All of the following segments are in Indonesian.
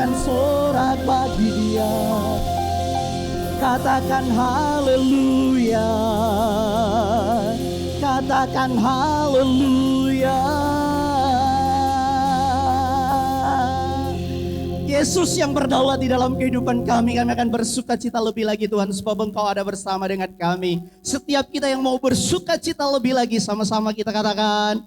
Berikan sorak bagi Dia. Katakan haleluya. Katakan haleluya. Yesus yang berdaulat di dalam kehidupan kami akan bersuka cita lebih lagi Tuhan, sebab Engkau ada bersama dengan kami. Setiap kita yang mau bersuka cita lebih lagi, sama-sama kita katakan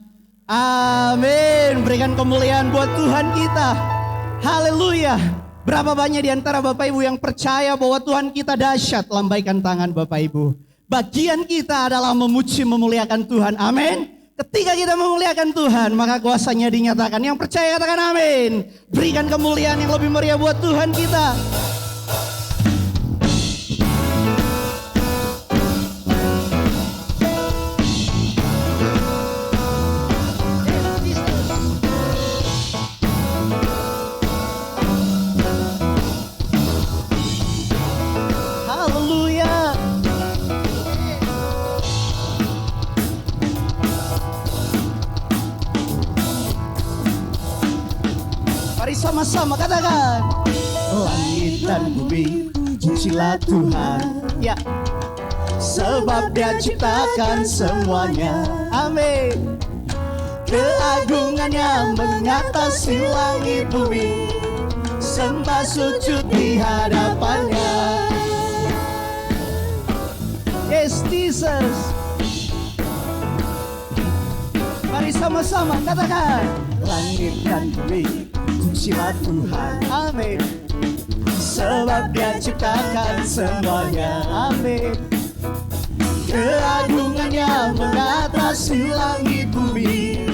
amin. Berikan kemuliaan buat Tuhan kita. Haleluya. Berapa banyak di antara Bapak Ibu yang percaya bahwa Tuhan kita dahsyat? Lambaikan tangan Bapak Ibu. Bagian kita adalah memuji memuliakan Tuhan. Amin. Ketika kita memuliakan Tuhan, maka kuasanya dinyatakan. Yang percaya katakan amin. Berikan kemuliaan yang lebih meriah buat Tuhan kita. Sama-sama katakan langit dan bumi pujilah Tuhan, ya, sebab Dia ciptakan semuanya. Amin. Keagungannya mengatasi langit bumi, sembah sujud di hadapannya. Yes Jesus. Mari sama-sama katakan langit dan bumi pujilah Tuhan, amin, sebab Dia ciptakan semuanya. Amin. Keagungannya mengatasi langit bumi,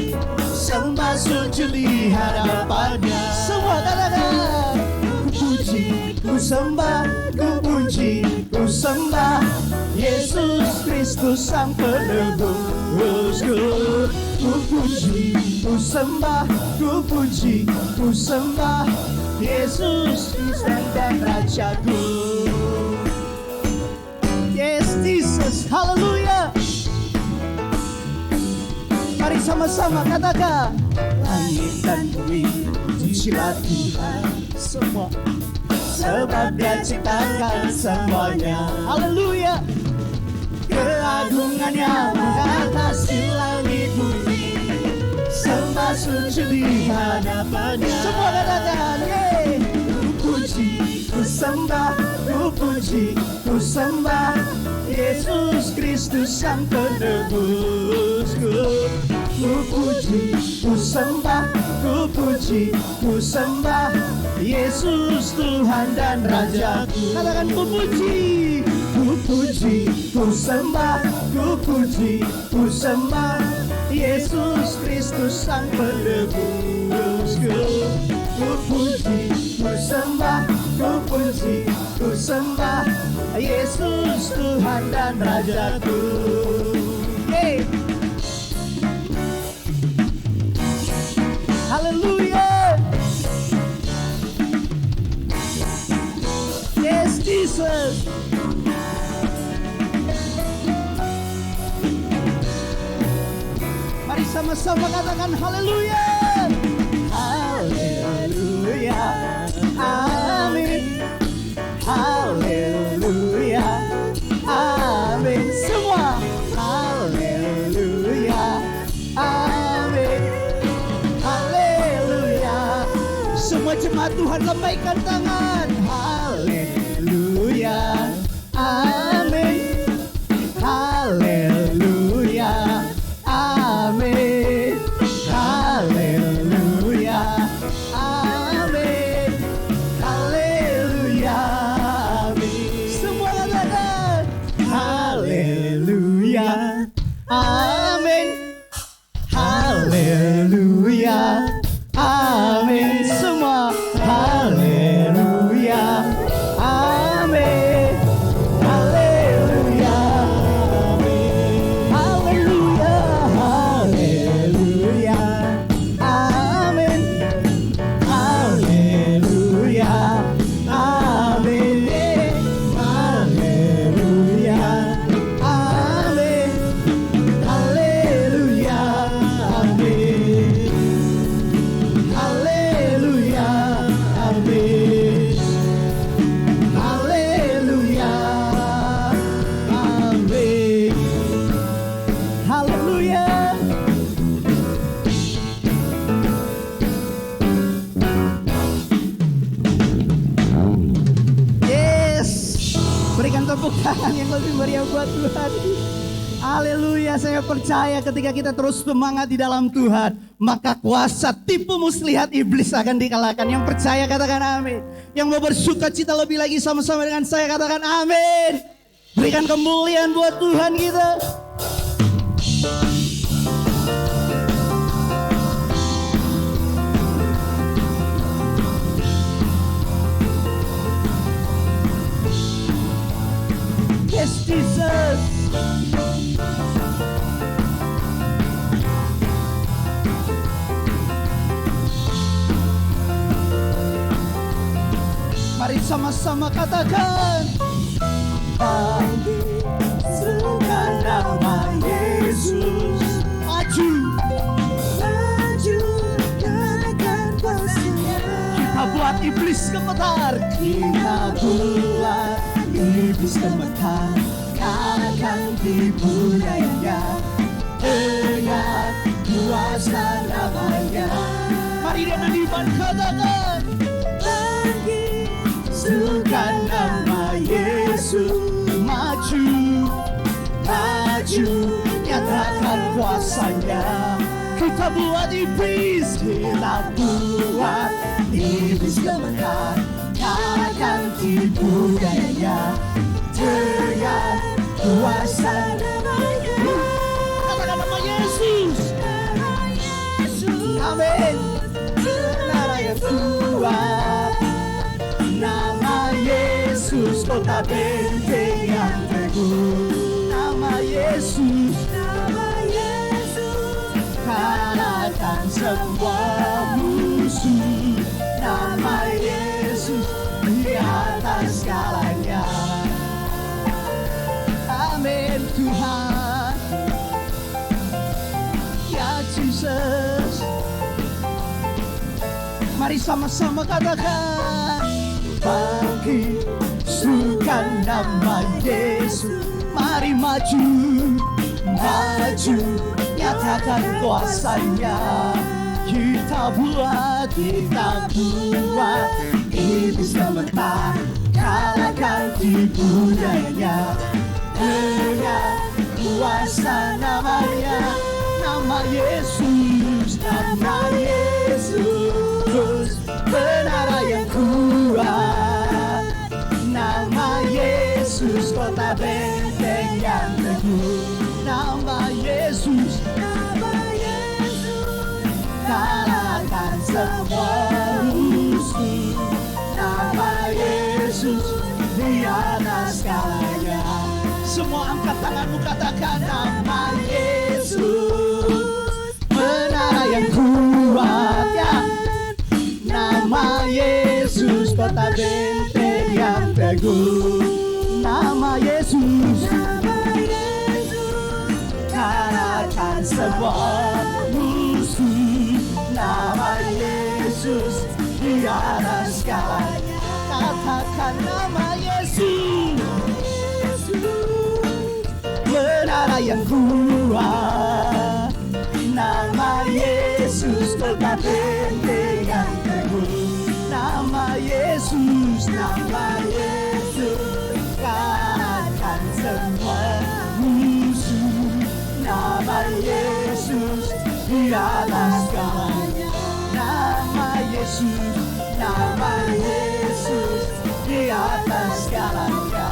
sembah sujud di hadapannya. Semua katakan ku puji, ku sembah, ku puji, ku sembah Yesus Kristus Sang Penebusku. Ku puji, ku sembah, ku puji, ku sembah Yesus Kristus dan Rajaku. Yes Jesus, haleluya. Mari sama-sama katakan langit dan bumi pujilah Tuhan semua, sebab Dia ciptakan semuanya. Haleluya. Keagungannya mengatasi langit bumi, sembah sujud di hadapannya. Semua katakan, ku puji, ku sembah, ku puji, ku sembah Yesus Kristus Sang Penebusku. Ku puji, ku sembah, ku puji, ku sembah Yesus Tuhan dan Rajaku. Katakan ku puji, ku puji, ku sembah, ku puji, ku sembah Yesus Kristus Sang Penebusku. Ku puji, ku sembah, ku puji, ku sembah Yesus Tuhan dan Rajaku. Hey. Haleluya. Yes Jesus. Mari sama-sama katakan haleluya. Haleluya. Amin. Haleluya. Amin. Semua haleluya. Amin. Haleluya. Semua jemaat Tuhan lambaikan tangan. Haleluya. Amin. Haleluya. Amin. Haleluya. Amin. Haleluya. Amin. Semua katakan haleluya. Amin. Haleluya. Amin. Semua haleluya. Amin. Haleluya. tangan yang lebih meriah buat Tuhan. Haleluya, saya percaya ketika kita terus semangat di dalam Tuhan, maka kuasa tipu muslihat iblis akan dikalahkan. Yang percaya katakan amin. Yang mau bersuka cita lebih lagi sama-sama dengan saya katakan amin. Berikan kemuliaan buat Tuhan kita. Yes, Jesus. Mari sama-sama katakan, bangkitkan nama Yesus. Maju, maju, nyatakan kuasa-Nya. Kita buat iblis gemetar. Kita buat iblis gemetar, kalahkan tipu daya dengan kuasa nama-Nya. Mari dengan iman katakan, bangkitkan nama Yesus. Maju, maju, nyatakan kuasa-Nya. Kita buat iblis, kita buat iblis gemetar, kalahkan tipu daya dengan kuasa nama-Nya. Katakan nama Yesus. Amin. Nama yang kuat, nama Yesus, kota benteng yang teguh. Nama Yesus, kalahkan semua musuh. Nama Yesus di atas segalanya. Amin Tuhan. Ya Jesus. Mari sama-sama katakan, bangkitkan nama Yesus. Mari maju, maju, nyatakan kuasa-Nya. Kita buat iblis gemetar, kalahkan tipu daya dengan kuasa nama-Nya. Nama Yesus, nama Yesus, menara yang kuat. Nama Yesus, kota benteng yang teguh. Nama Yesus, kalahkan semua musuh. Nama Yesus di atas segalanya. Semua angkat tanganmu katakan, nama Yesus, menara yang kuat ya. Nama Yesus, kota benteng yang teguh. Nama Yesus, kalahkan semua musuh. Nama Yesus di atas segalanya. Katakan nama Yesus, menara yang kuat. Nama Yesus, kota benteng yang teguh. Nama Yesus, kalahkan semua musuh. Nama Yesus di atas segalanya. Nama Yesus, di atas segalanya.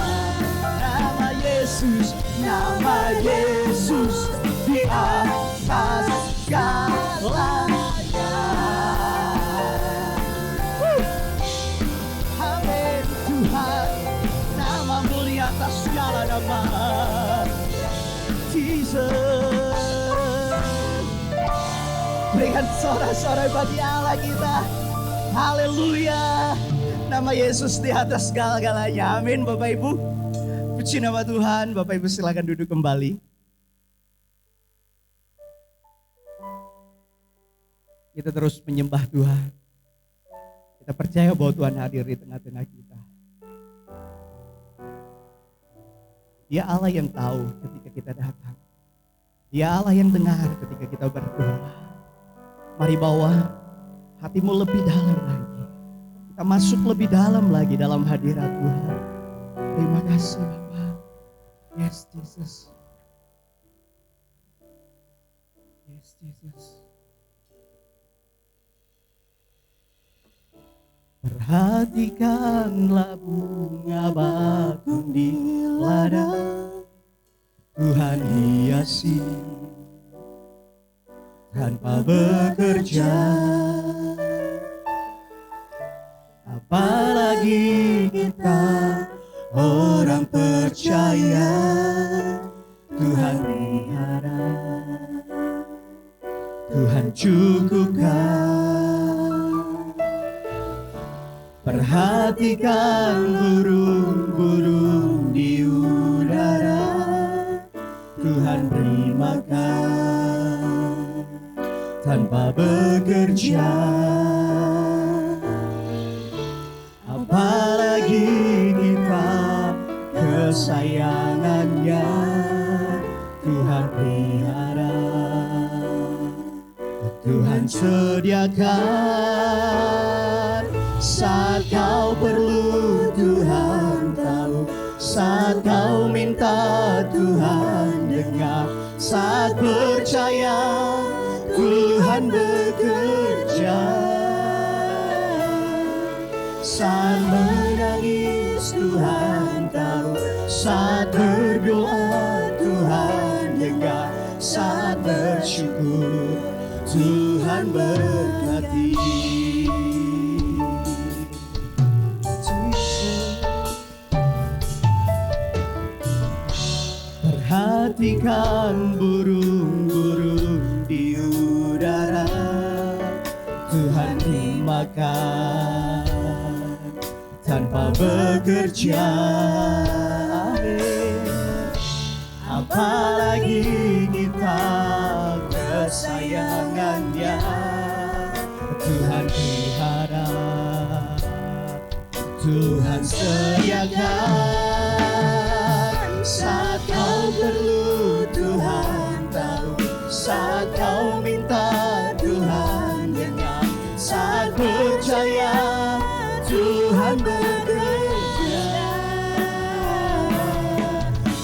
Nama Yesus di atas segalanya. Amin Tuhan, nama-Mu di atas segala nama. Jesus. Berikan sorak-sorai bagi Allah kita. Haleluya. Nama Yesus di atas segala-galanya. Amin Bapak Ibu. Puji nama Tuhan. Bapak Ibu silakan duduk kembali. Kita terus menyembah Tuhan. Kita percaya bahwa Tuhan hadir di tengah-tengah kita. Dia Allah yang tahu ketika kita datang. Dia Allah yang dengar ketika kita berdoa. Mari bawa hatimu lebih dalam lagi. Kita masuk lebih dalam lagi dalam hadirat Tuhan. Terima kasih Bapak. Yes, Jesus. Yes, Jesus. Perhatikanlah bunga bakung di ladang, Tuhan hiasi tanpa bekerja. Apalagi kita orang percaya, Tuhan pelihara, Tuhan cukupkan. Perhatikan burung-burung di udara, Tuhan beri makan tanpa bekerja. Apalagi kita kesayangannya, Tuhan pelihara, Tuhan sediakan. Saat kau perlu Tuhan tahu, saat kau minta Tuhan dengar, saat percaya Tuhan bekerja. Saat menangis Tuhan tahu, saat berdoa Tuhan dengar, saat bersyukur Tuhan berkati. Perhatikan burung-burung di udara, Tuhan beri makan tanpa bekerja. Apalagi kita kesayangannya, Tuhan pelihara, Tuhan sediakan. Saat kau perlu Tuhan tahu, saat kau minta Tuhan dengar, saat percaya Tuhan bekerja.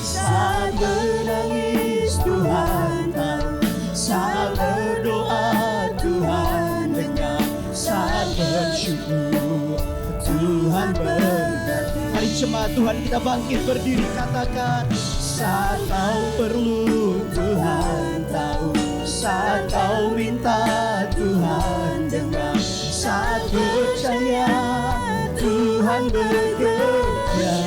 Saat menangis Tuhan tahu, saat berdoa Tuhan dengar, saat bersyukur Tuhan berkati. Mari jemaat Tuhan kita bangkit berdiri, katakan. Saat kau perlu Tuhan tahu, saat kau minta Tuhan dengar, saat percaya Tuhan bekerja.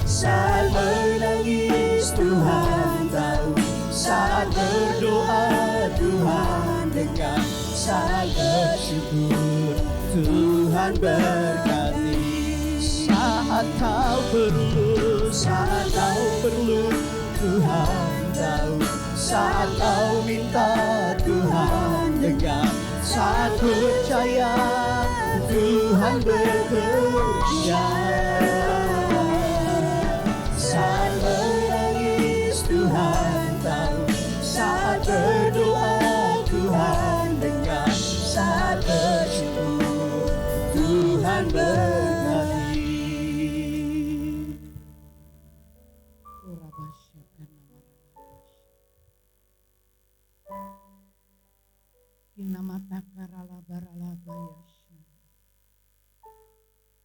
Saat menangis Tuhan tahu, saat berdoa Tuhan dengar, saat bersyukur Tuhan berkati. Saat kau perlu, saat kau perlu Tuhan tahu, saat kau minta Tuhan dengar, saat percaya Tuhan bekerja. Saat menangis Tuhan tahu, saat berdoa Tuhan dengar, saat bersyukur Tuhan berkati.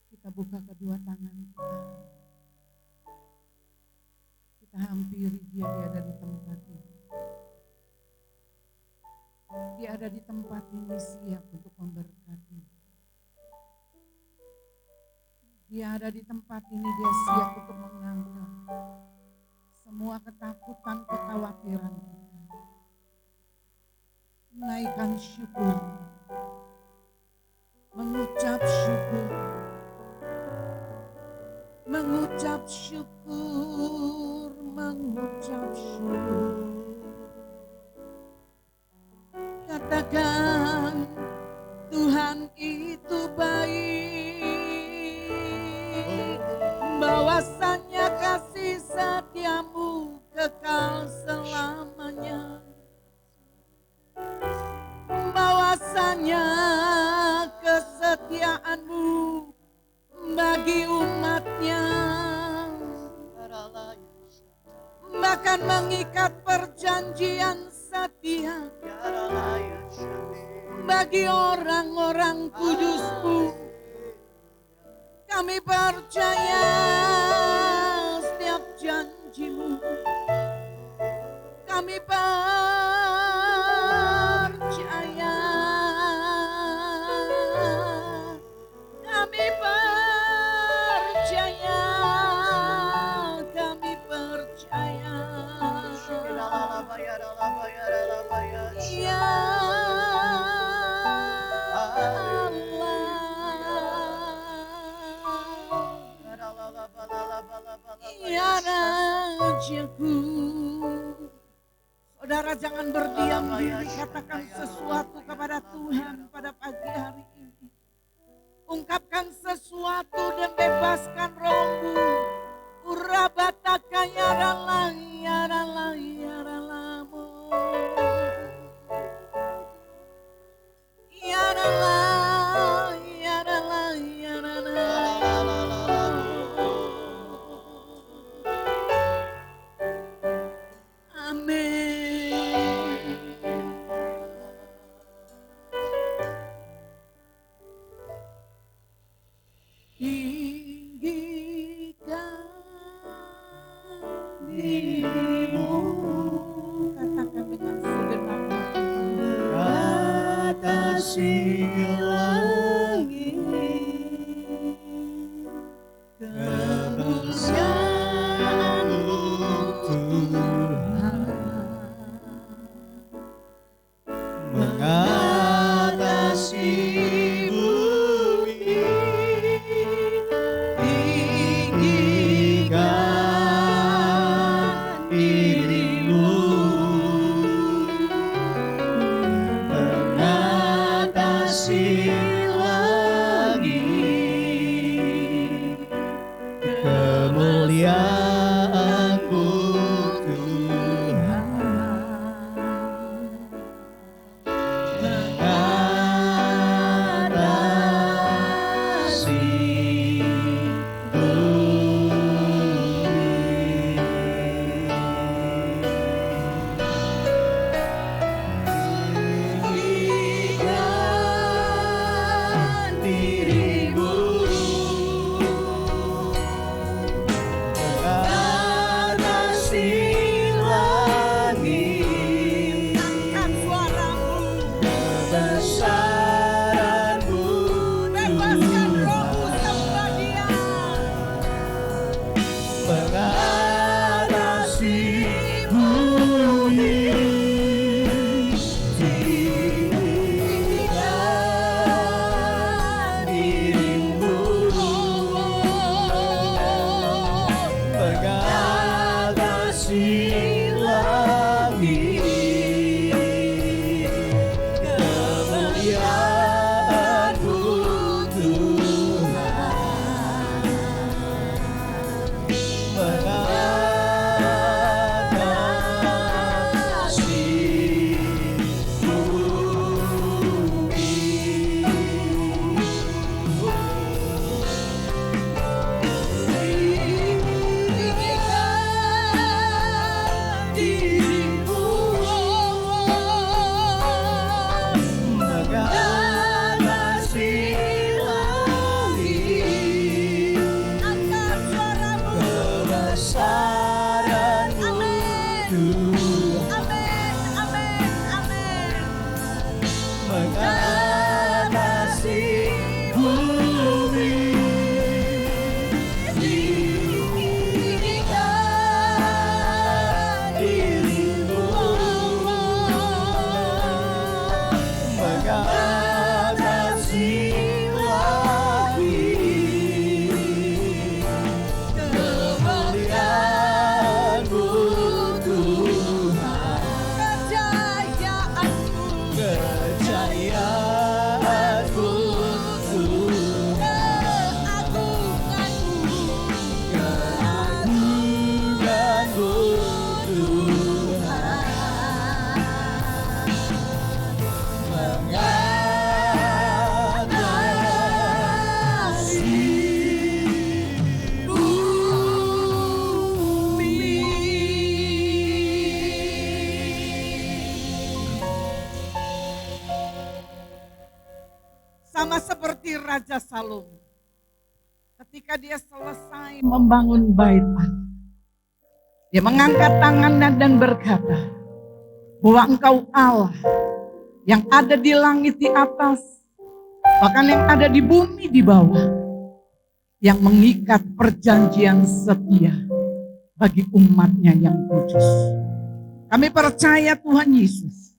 Kita buka kedua tangan kita. Kita hampiri dia ada di tempat ini. Dia ada di tempat ini siap untuk memberkati. Dia ada di tempat ini, dia siap untuk mengangkat semua ketakutan, kekhawatiran kita. Naikkan syukur, mengucap syukur, mengucap syukur, mengucap syukur. Katakan Tuhan itu baik, bahwasannya kasih setiamu kekal selamanya, bahwasannya kesetiaanmu bagi umatnya akan mengikat perjanjian setia bagi orang-orang kudus-Mu. Kami percaya setiap janji-Mu. Kami percaya. Kami percaya. Kami percaya. Ya Ya Rajaku. Saudara jangan berdiam diri, katakan sesuatu kepada Tuhan pada pagi hari ini. Ungkapkan sesuatu dan bebaskan rohmu. Urabataka yarala yarala yaralamu. Yarala yarala yarala. Tinggikan dirimu, katakan dengan segenap Atasi langit, kemuliaan-Mu Tuhan, mengatasi bumi, tinggikan dirimu, mengatasi langit, kemuliaan-Mu Tuhan, mengatasi tinggikan dirimu, mengatasi langit, angkat suaramu, kebesaran-Mu bebaskan Tuhan, rohmu sembah Dia. mengatasi bumi, tinggikan dirimu, mengatasi langit, kemuliaan-Mu Tuhan, mengatasi tinggikan dirimu, mengatasi langit, Angkat suaramu. kebesaran-Mu Tuhan, Amin, amin, amin. mengatasi bumi, tinggikan dirimu, mengatasi langit, kemuliaan-Mu Tuhan, Kejayaanmu, kejayaan-Mu Tuhan, keagunganmu, keagungan-Mu Tuhan, mengatasi Sama seperti Raja Salomo. Ketika dia selesai membangun bait Allah, dia mengangkat tangannya dan berkata, bahwa Engkau Allah yang ada di langit di atas, bahkan yang ada di bumi di bawah, yang mengikat perjanjian setia bagi umatnya yang kudus. Kami percaya Tuhan Yesus,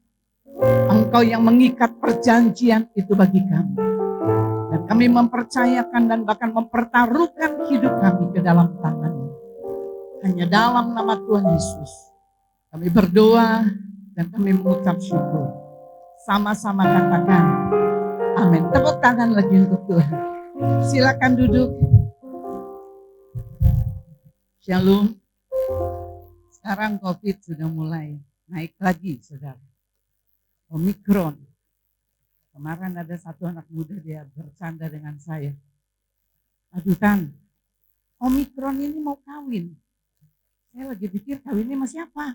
Engkau yang mengikat perjanjian itu bagi kami. Dan kami mempercayakan dan bahkan mempertaruhkan hidup kami ke dalam tangan-Mu. Hanya dalam nama Tuhan Yesus kami berdoa dan kami mengucap syukur. Sama-sama katakan amin. Tepuk tangan lagi untuk Tuhan. Silakan duduk. Shalom. Sekarang COVID sudah mulai naik lagi, saudara. Omikron. Kemarin ada satu anak muda, dia bercanda dengan saya. Aduh Tan, Omikron ini mau kawin. Saya lagi pikir kawinnya sama siapa?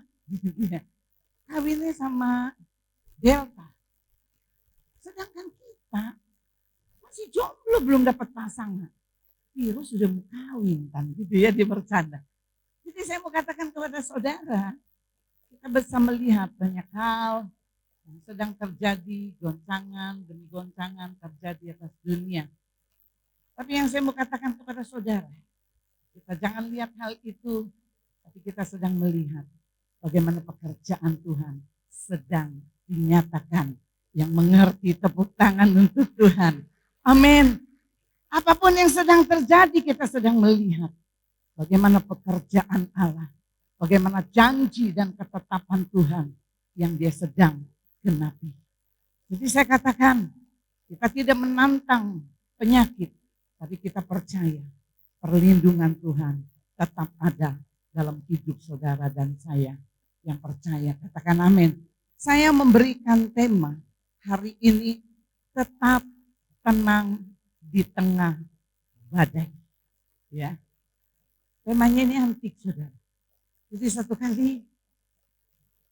Kawinnya sama Delta. Sedangkan kita masih jomblo, belum dapat pasangan. Virus sudah mau kawin kan, gitu ya, dia bercanda. Jadi saya mau katakan kepada saudara, kita bisa melihat banyak hal yang sedang terjadi, goncangan demi goncangan terjadi atas dunia. Tapi yang saya mau katakan kepada saudara, kita jangan lihat hal itu, tapi kita sedang melihat bagaimana pekerjaan Tuhan sedang dinyatakan. Yang mengerti tepuk tangan untuk Tuhan. Amin. Apapun yang sedang terjadi, kita sedang melihat bagaimana pekerjaan Allah, bagaimana janji dan ketetapan Tuhan yang Dia sedang genapi. Jadi saya katakan, kita tidak menantang penyakit, tapi kita percaya perlindungan Tuhan tetap ada dalam hidup saudara dan saya yang percaya. Katakan amin. Saya memberikan tema hari ini, tetap tenang di tengah badai. Ya, temanya ini antik, saudara. Jadi satu kali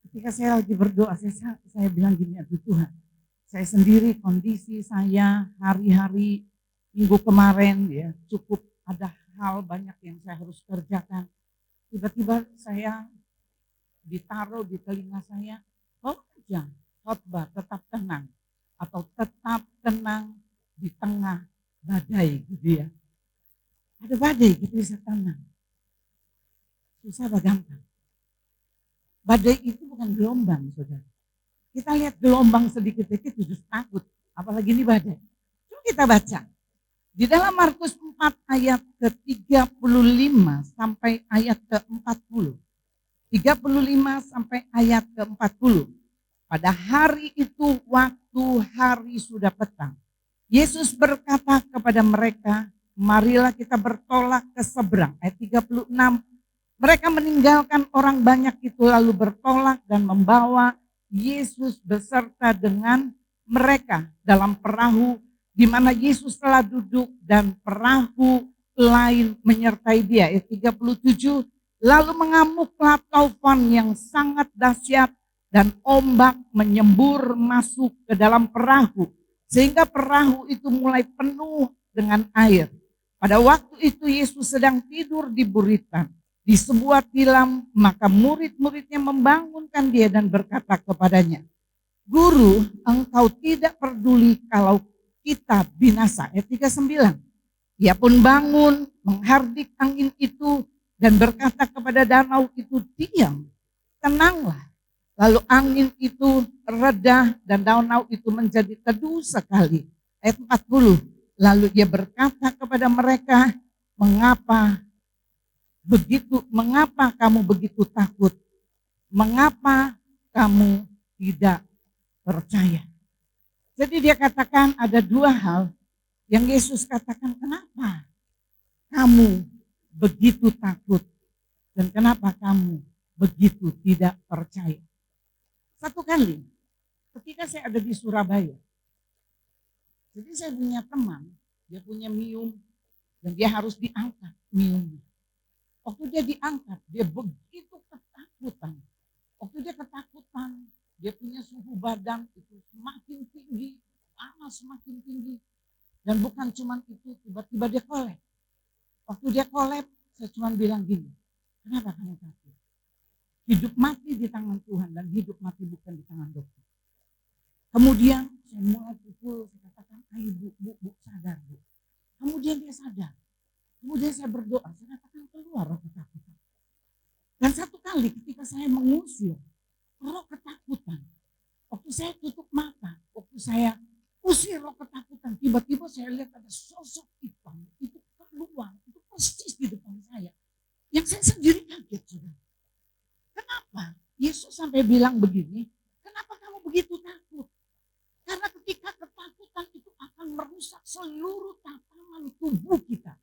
ketika saya lagi berdoa, saya bilang gini, aduh Tuhan, saya sendiri kondisi saya hari-hari minggu kemarin ya cukup ada hal banyak yang saya harus kerjakan. Tiba-tiba saya ditaruh di telinga saya, oh aja khotbah tetap tenang atau tetap tenang di tengah badai gitu ya. Ada badai gitu bisa tenang. Susah apa gampang? Badai itu bukan gelombang, saudara. Kita lihat gelombang sedikit-sedikit sudah takut, apalagi ini badai. Coba kita baca. Di dalam Markus 4 ayat ke-35 sampai ayat ke-40. 35 sampai ayat ke-40. Pada hari itu waktu hari sudah petang. Yesus berkata kepada mereka, marilah kita bertolak ke seberang. Ayat 36. Mereka meninggalkan orang banyak itu lalu bertolak dan membawa Yesus beserta dengan mereka dalam perahu di mana Yesus telah duduk dan perahu lain menyertai dia. Ayat 37, lalu mengamuklah taufan yang sangat dahsyat dan ombak menyembur masuk ke dalam perahu sehingga perahu itu mulai penuh dengan air. Pada waktu itu Yesus sedang tidur di buritan di sebuah tilam, maka murid-muridnya membangunkan dia dan berkata kepadanya, Guru, engkau tidak peduli kalau kita binasa. Ayat 39. Ia pun bangun, menghardik angin itu dan berkata kepada danau itu, diam, tenanglah. Lalu angin itu reda dan danau itu menjadi teduh sekali. Ayat 40. Lalu ia berkata kepada mereka, mengapa kamu begitu takut? Mengapa kamu tidak percaya? Jadi dia katakan ada dua hal yang Yesus katakan, kenapa kamu begitu takut dan kenapa kamu begitu tidak percaya. Satu kali ketika saya ada di Surabaya, jadi saya punya teman, dia punya mium dan dia harus diangkat miumnya. Waktu dia diangkat, dia begitu ketakutan. Waktu dia ketakutan, dia punya suhu badan itu semakin tinggi, panas semakin tinggi. Dan bukan cuma itu, tiba-tiba dia collab. Waktu dia collab, saya cuma bilang gini, kenapa kamu takut? Hidup mati di tangan Tuhan dan hidup mati bukan di tangan dokter. Kemudian saya mulai pukul, saya katakan, ayo bu, sadar bu. Kemudian dia sadar. Kemudian saya berdoa, saya katakan keluar roh ketakutan. Dan satu kali ketika saya mengusir roh ketakutan, waktu saya tutup mata, waktu saya usir roh ketakutan, tiba-tiba saya lihat ada sosok hitam, itu keluar, itu persis di depan saya. Yang saya sendiri kaget, saudara. Kenapa? Yesus sampai bilang begini, kenapa kamu begitu takut? Karena ketika ketakutan itu akan merusak seluruh tatanan tubuh kita.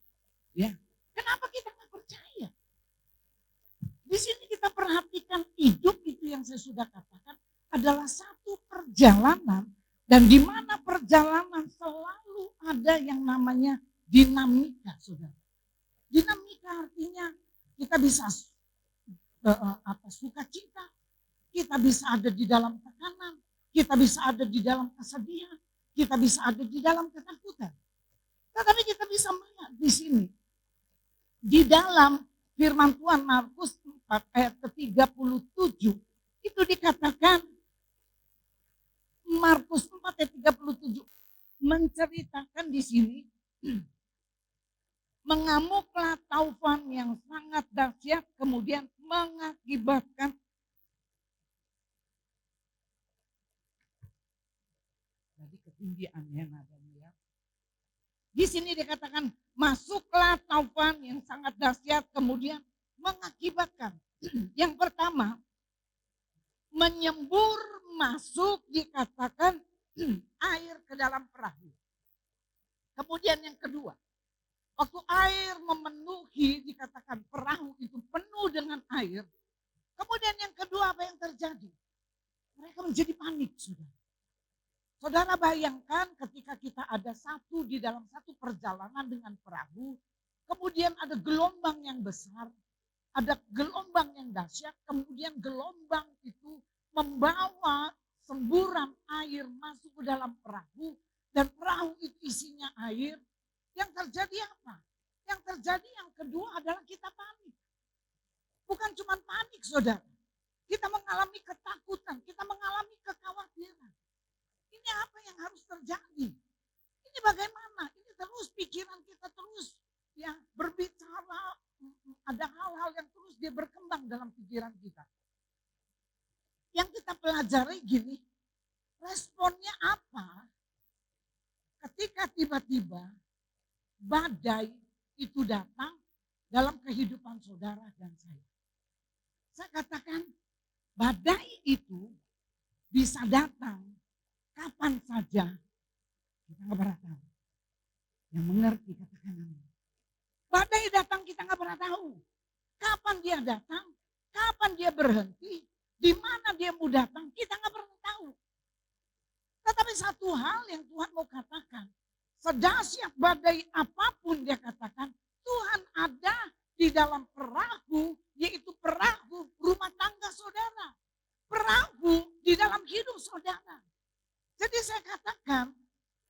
Ya, kenapa kita nggak percaya? Di sini kita perhatikan hidup itu yang saya sudah katakan adalah satu perjalanan dan di mana perjalanan selalu ada yang namanya dinamika, saudara. Dinamika artinya kita bisa sukacita, kita bisa ada di dalam tekanan, kita bisa ada di dalam kesedihan, kita bisa ada di dalam ketakutan. Tetapi kita bisa melihat di sini, di dalam firman Tuhan Markus 4 ayat ke-37, itu dikatakan, Markus 4 ayat 37 menceritakan di sini, mengamuklah taufan yang sangat dahsyat kemudian mengakibatkan jadi ketinggiannya nadanya. Di sini dikatakan masuklah taufan yang sangat dahsyat kemudian mengakibatkan yang pertama menyembur masuk dikatakan air ke dalam perahu. Kemudian yang kedua, waktu air memenuhi dikatakan perahu itu penuh dengan air. Kemudian yang kedua apa yang terjadi? Mereka menjadi panik, saudara. Saudara bayangkan ketika kita ada satu di dalam satu perjalanan dengan perahu. Kemudian ada gelombang yang besar. Ada gelombang yang dahsyat. Kemudian gelombang itu membawa semburan air masuk ke dalam perahu. Dan perahu itu isinya air. Yang terjadi apa? Yang terjadi yang kedua adalah kita panik. Bukan cuma panik, saudara. Kita mengalami ketakutan, kita mengalami kekhawatiran. Ini apa yang harus terjadi? Ini bagaimana? Ini terus pikiran kita terus ya berbicara. Ada hal-hal yang terus dia berkembang dalam pikiran kita. Yang kita pelajari gini, responnya apa? Ketika tiba-tiba badai itu datang dalam kehidupan saudara dan saya. Saya katakan badai itu bisa datang kapan saja. Kita nggak pernah tahu. Yang mengerti katakan amin. Badai datang kita nggak pernah tahu. Kapan dia datang, kapan dia berhenti, di mana dia mau datang, kita nggak pernah tahu. Tetapi satu hal yang Tuhan mau katakan, sedahsyat badai apapun dia katakan, Tuhan ada di dalam perahu, yaitu perahu rumah tangga saudara. Perahu di dalam hidup saudara. Jadi saya katakan,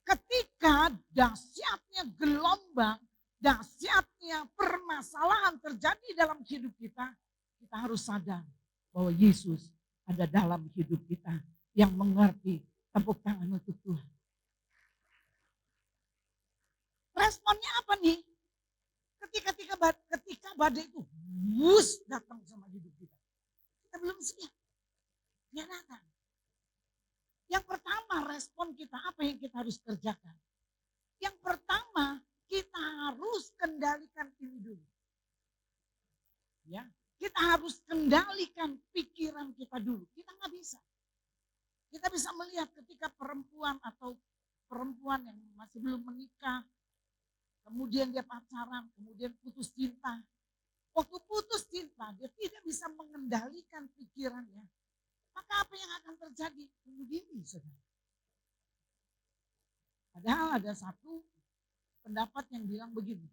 ketika dahsyatnya gelombang, dahsyatnya permasalahan terjadi dalam hidup kita, kita harus sadar bahwa Yesus ada dalam hidup kita yang mengerti. Tepuk tangan untuk Tuhan. Responnya apa nih? Ketika badai itu datang sama hidup kita. Kita belum siap. Ya datang. Yang pertama respon kita apa yang kita harus kerjakan? Yang pertama kita harus kendalikan ini dulu. Ya, kita harus kendalikan pikiran kita dulu. Kita nggak bisa. Kita bisa melihat ketika perempuan atau perempuan yang masih belum menikah, kemudian dia pacaran, kemudian putus cinta. Waktu putus cinta, dia tidak bisa mengendalikan pikirannya. Maka apa yang akan terjadi? Bunuh diri, saudara. Padahal ada satu pendapat yang bilang begini.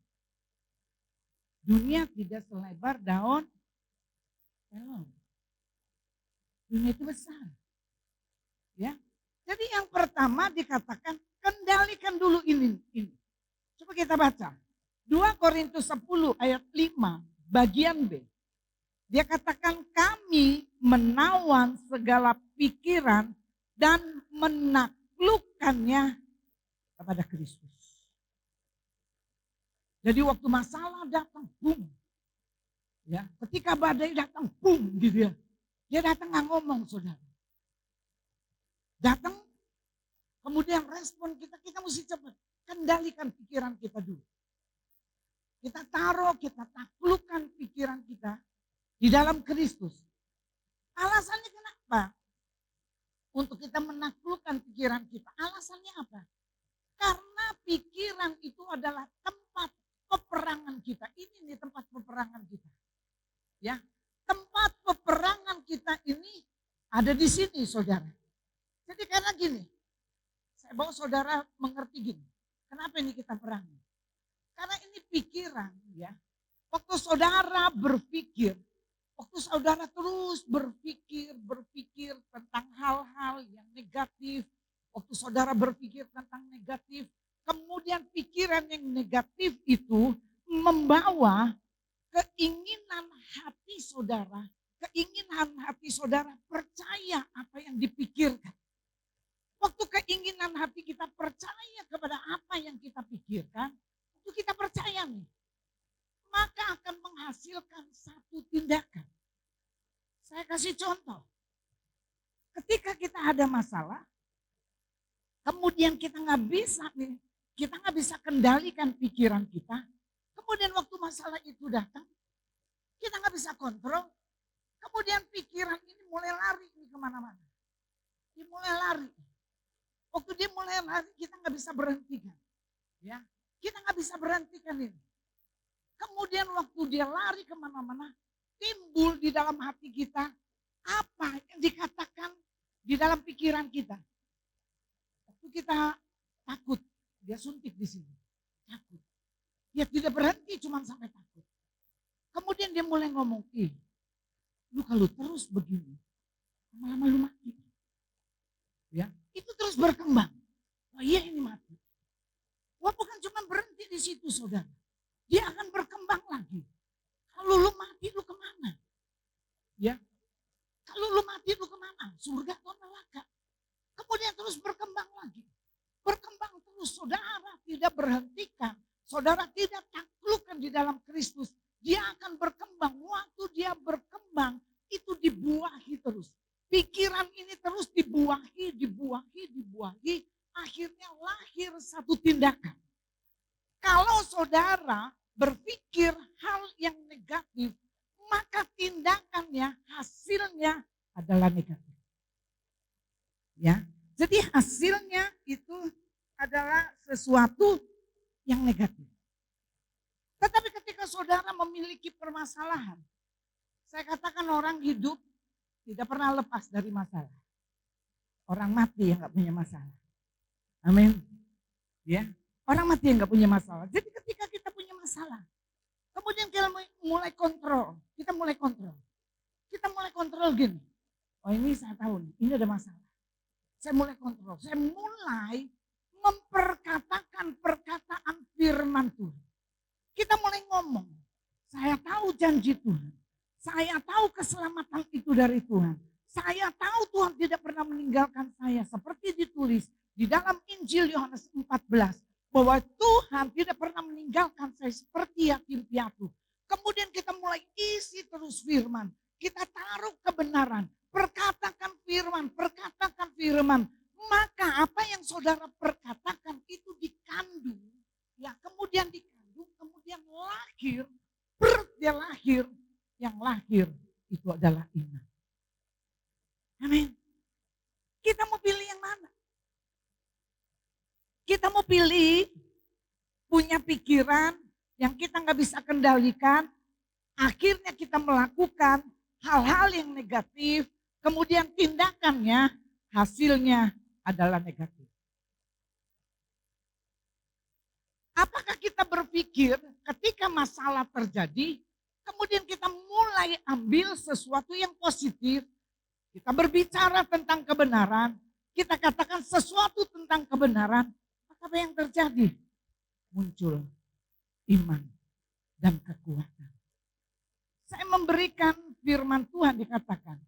Dunia tidak selebar daun melon. Dunia itu besar. Ya. Jadi yang pertama dikatakan kendali. kendalikan dulu ini. Coba kita baca. 2 Korintus 10 ayat 5 bagian B. Dia katakan kami menawan segala pikiran dan menaklukkannya kepada Kristus. Jadi waktu masalah datang, boom. Ya, ketika badai datang, boom gitu ya. Dia datang nggak ngomong, saudara. Datang, kemudian respon kita mesti cepat. Kendalikan pikiran kita dulu. Kita taruh, kita taklukkan pikiran kita di dalam Kristus. Alasannya kenapa? Untuk kita menaklukkan pikiran kita. Alasannya apa? Karena pikiran itu adalah tempat peperangan kita. Ini nih tempat peperangan kita. Ya, tempat peperangan kita ini ada di sini, saudara. Jadi karena gini, saya mau saudara mengerti gini. Kenapa ini kita perangi? Karena ini pikiran, ya. Waktu saudara berpikir, waktu saudara terus berpikir tentang hal-hal yang negatif, waktu saudara berpikir tentang negatif, kemudian pikiran yang negatif itu membawa keinginan hati saudara percaya apa yang dipikirkan. Waktu keinginan hati kita percaya kepada apa yang kita pikirkan, waktu kita percaya nih, maka akan menghasilkan satu tindakan. Saya kasih contoh. Ketika kita ada masalah, kemudian kita nggak bisa kendalikan pikiran kita. Kemudian waktu masalah itu datang, kita nggak bisa kontrol. Kemudian pikiran ini mulai lari kemana-mana. Dia mulai lari. Waktu dia mulai lari, kita nggak bisa berhentikan. Ya, kita nggak bisa berhentikan ini. Kemudian waktu dia lari kemana-mana, timbul di dalam hati kita apa yang dikatakan di dalam pikiran kita. Waktu kita takut, dia suntik di sini. Takut. Dia tidak berhenti cuma sampai takut. Kemudian dia mulai ngomong, lu kalau terus begini, lama-lama lu mati. Ya, itu terus berkembang. Wah iya ini mati. Wah bukan cuma berhenti di situ saudara. Dia akan berkembang lagi. Kalau lu mati lu kemana? Ya, kalau lu mati lu kemana? Surga atau neraka? Kemudian terus berkembang lagi. Berkembang terus, saudara tidak berhentikan. Saudara tidak taklukkan di dalam Kristus. Dia akan berkembang. Waktu dia berkembang itu dibuahi terus. Pikiran ini terus dibuahi. Akhirnya lahir satu tindakan. Kalau saudara berpikir hal yang negatif, maka tindakannya, hasilnya adalah negatif. Ya, jadi hasilnya itu adalah sesuatu yang negatif. Tetapi ketika saudara memiliki permasalahan, saya katakan orang hidup tidak pernah lepas dari masalah. Orang mati yang nggak punya masalah. Amin. Ya, orang mati yang nggak punya masalah. Jadi ketika kita punya masalah, kemudian kita mulai kontrol. Kita mulai kontrol gini. Oh ini saya tahu nih, ini ada masalah. Saya mulai kontrol. Saya mulai memperkatakan perkataan firman Tuhan. Kita mulai ngomong. Saya tahu janji Tuhan. Saya tahu keselamatan itu dari Tuhan. Saya tahu Tuhan tidak pernah meninggalkan saya. Seperti ditulis di dalam Injil Yohanes 14. Bahwa Tuhan tidak pernah meninggalkan saya seperti yatim piatu. Kemudian kita mulai isi terus firman. Kita taruh kebenaran. Perkatakan firman. Maka apa yang saudara perkatakan itu dikandung. Ya kemudian dikandung, kemudian lahir. Dia lahir. Yang lahir itu adalah iman. Amin. Kita mau pilih yang mana? Kita mau pilih punya pikiran yang kita nggak bisa kendalikan. Akhirnya kita melakukan hal-hal yang negatif. Kemudian tindakannya, hasilnya adalah negatif. Apakah kita berpikir ketika masalah terjadi, kemudian kita mulai ambil sesuatu yang positif. Kita berbicara tentang kebenaran. Kita katakan sesuatu tentang kebenaran. Maka Apa yang terjadi? Muncul iman dan kekuatan. Saya memberikan firman Tuhan dikatakan.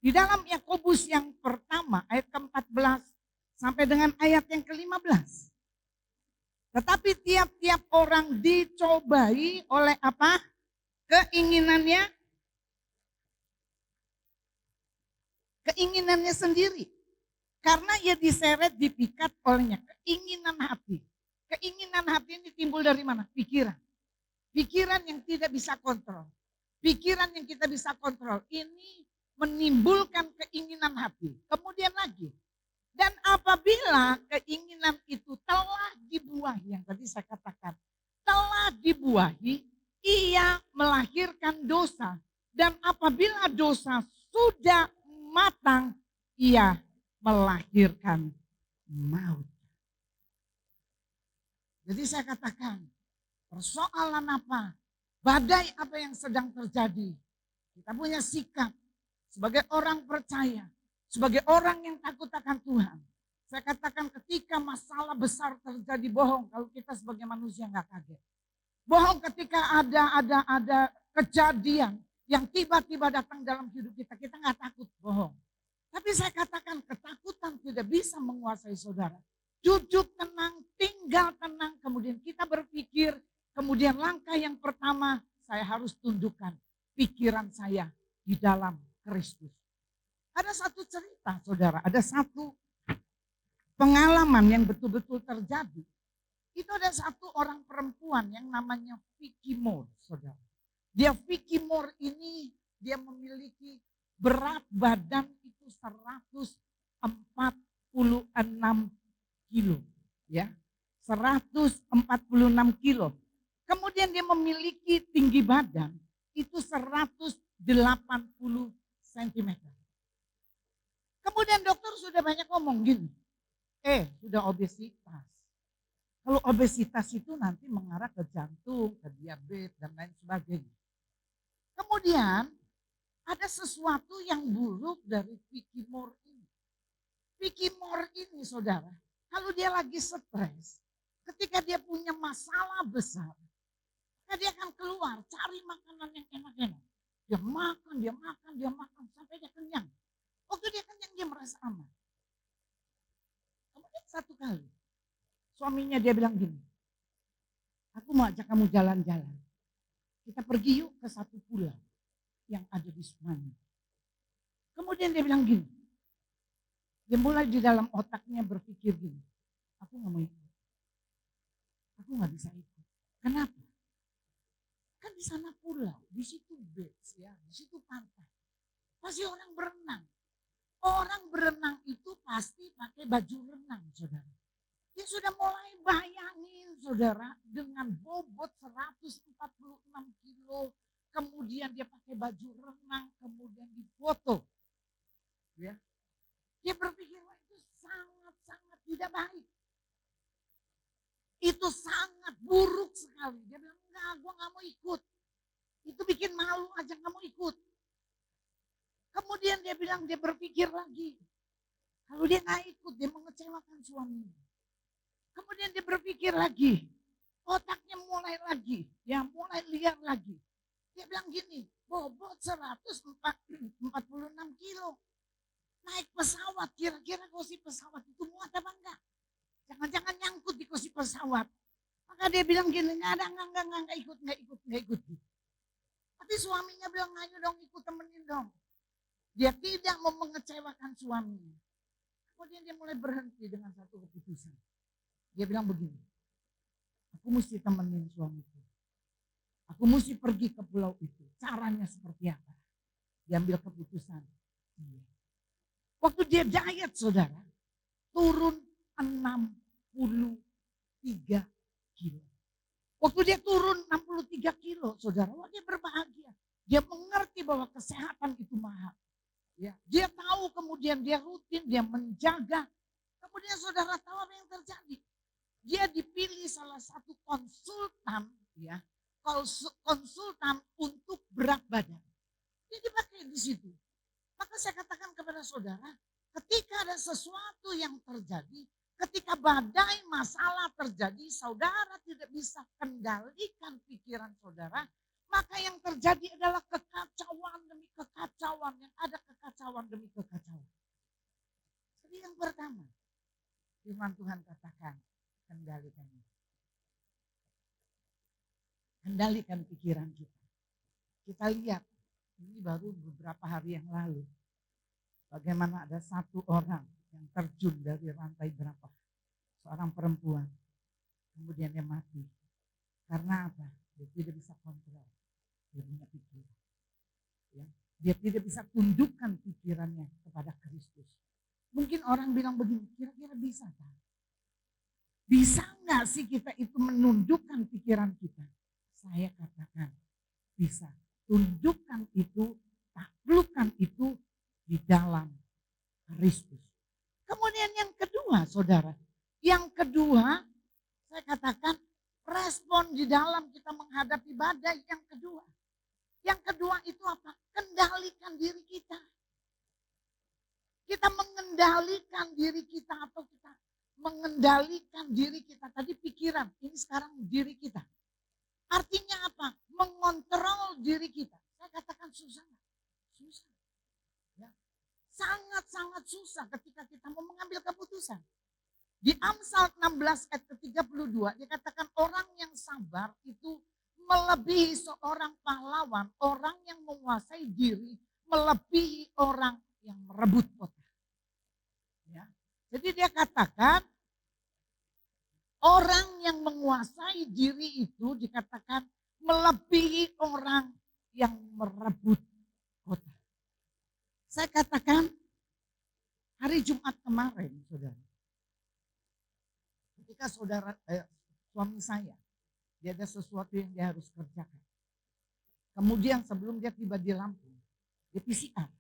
Di dalam Yakobus yang pertama ayat ke-14 sampai dengan ayat yang ke-15. Tetapi tiap-tiap orang dicobai oleh apa? Keinginannya sendiri. Karena ia diseret, dipikat olehnya. Keinginan hati. Keinginan hati ini timbul dari mana? Pikiran. Pikiran yang tidak bisa kontrol. Pikiran yang kita bisa kontrol. Ini menimbulkan keinginan hati. Kemudian lagi. Dan apabila keinginan itu telah dibuahi. Yang tadi saya katakan. Telah dibuahi. Ia melahirkan dosa. Dan apabila dosa sudah matang. Ia melahirkan maut. Jadi saya katakan, persoalan apa? Badai apa yang sedang terjadi? Kita punya sikap sebagai orang percaya, sebagai orang yang takut akan Tuhan. Saya katakan ketika masalah besar terjadi bohong, kalau kita sebagai manusia nggak kaget. Bohong ketika ada kejadian yang tiba-tiba datang dalam hidup kita, kita nggak takut bohong. Tapi saya katakan ketakutan tidak bisa menguasai saudara. Duduk tenang, tinggal tenang, kemudian kita berpikir, kemudian langkah yang pertama saya harus tundukkan pikiran saya di dalam Kristus. Ada satu cerita saudara, ada satu pengalaman yang betul-betul terjadi. Itu ada satu orang perempuan yang namanya Vicky Moore saudara. Dia Vicky Moore ini dia memiliki berat badan itu 146 kilo. Ya, 146 kilo. Kemudian dia memiliki tinggi badan itu 180 cm. Kemudian dokter sudah banyak ngomong gini, sudah obesitas. Kalau obesitas itu nanti mengarah ke jantung, ke diabetes dan lain sebagainya. Kemudian ada sesuatu yang buruk dari Vicky Moore ini. Vicky Moore ini saudara, kalau dia lagi stres, ketika dia punya masalah besar, dia akan keluar cari makanan yang enak-enak. Dia makan, sampai dia kenyang. Waktu dia kenyang dia merasa aman. Kemudian satu kali, suaminya dia bilang gini, aku mau ajak kamu jalan-jalan. Kita pergi yuk ke satu pulau yang ada di Sumatera. Kemudian dia bilang gini, dia mulai di dalam otaknya berpikir gini, aku gak mau ikut. Aku gak bisa ikut. Kenapa? Kan di sana pulau, di situ beach ya, di situ pantai. Pasti orang berenang. Orang berenang itu pasti pakai baju renang saudara. Dia sudah mulai bayangin saudara dengan bobot 146 kilo. Kemudian dia pakai baju renang, kemudian difoto. Ya. Dia berpikir wah itu sangat-sangat tidak baik. Itu sangat buruk sekali. Dia bilang enggak, gue gak mau ikut. Itu bikin malu aja gak mau ikut. Kemudian dia bilang dia berpikir lagi. Kalau dia gak ikut dia mengecewakan suaminya. Kemudian dia berpikir lagi. Otaknya mulai lagi. Ya mulai liar lagi. Dia bilang gini, bobot 146 kilo. Naik pesawat, kira-kira kursi pesawat itu muat apa enggak? Jangan-jangan nyangkut di kursi pesawat. Maka dia bilang gini, enggak ikut. Tapi suaminya bilang, ayo dong ikut temenin dong. Dia tidak mau mengecewakan suaminya. Kemudian dia mulai berhenti dengan satu keputusan. Dia bilang begini, aku mesti temenin suamiku. Aku mesti pergi ke pulau itu. Caranya seperti apa? Diambil keputusan. Waktu dia diet saudara, turun 63 kilo. Waktu dia turun 63 kilo saudara, dia berbahagia. Dia mengerti bahwa kesehatan itu mahal. Ya, dia tahu kemudian dia rutin, dia menjaga. Kemudian saudara tahu apa yang terjadi? Dia dipilih salah satu konsultan, ya, konsultan untuk berat badan. Dia dipakai di situ. Maka saya katakan kepada saudara, ketika ada sesuatu yang terjadi, ketika badai masalah terjadi, saudara tidak bisa kendalikan pikiran saudara, maka yang terjadi adalah kekacauan demi kekacauan, yang ada kekacauan demi kekacauan. Jadi yang pertama, firman Tuhan katakan, kendalikan itu. Kendalikan pikiran kita. Kita lihat, ini baru beberapa hari yang lalu, bagaimana ada satu orang yang terjun dari lantai berapa, seorang perempuan, kemudian dia mati. Karena apa? Dia tidak bisa kontrol, dia punya pikiran. Ya. Dia tidak bisa tundukkan pikirannya kepada Kristus. Mungkin orang bilang begini, kira-kira bisa kan? Bisa nggak sih kita itu menundukkan pikiran kita? Saya katakan bisa. Tundukkan itu, taklukkan itu di dalam Kristus. Kemudian yang kedua, saudara. Yang kedua, saya katakan respon di dalam kita menghadapi badai yang kedua. Yang kedua itu apa? Kendalikan diri kita. Kita mengendalikan diri kita atau kita mengendalikan diri kita. Tadi pikiran, ini sekarang diri kita. Artinya apa? Mengontrol diri kita. Saya katakan susah. Susah. Ya. Sangat-sangat susah ketika kita mau mengambil keputusan. Di Amsal 16 ayat ke-32 dikatakan orang yang sabar itu melebihi seorang pahlawan, orang yang menguasai diri melebihi orang yang merebut kota. Ya. Jadi dia katakan orang yang menguasai diri itu dikatakan melebihi orang yang merebut kota. Saya katakan hari Jumat kemarin, saudara. Ketika suami saya, dia ada sesuatu yang dia harus kerjakan. Kemudian sebelum dia tiba di Lampung, dia PCR.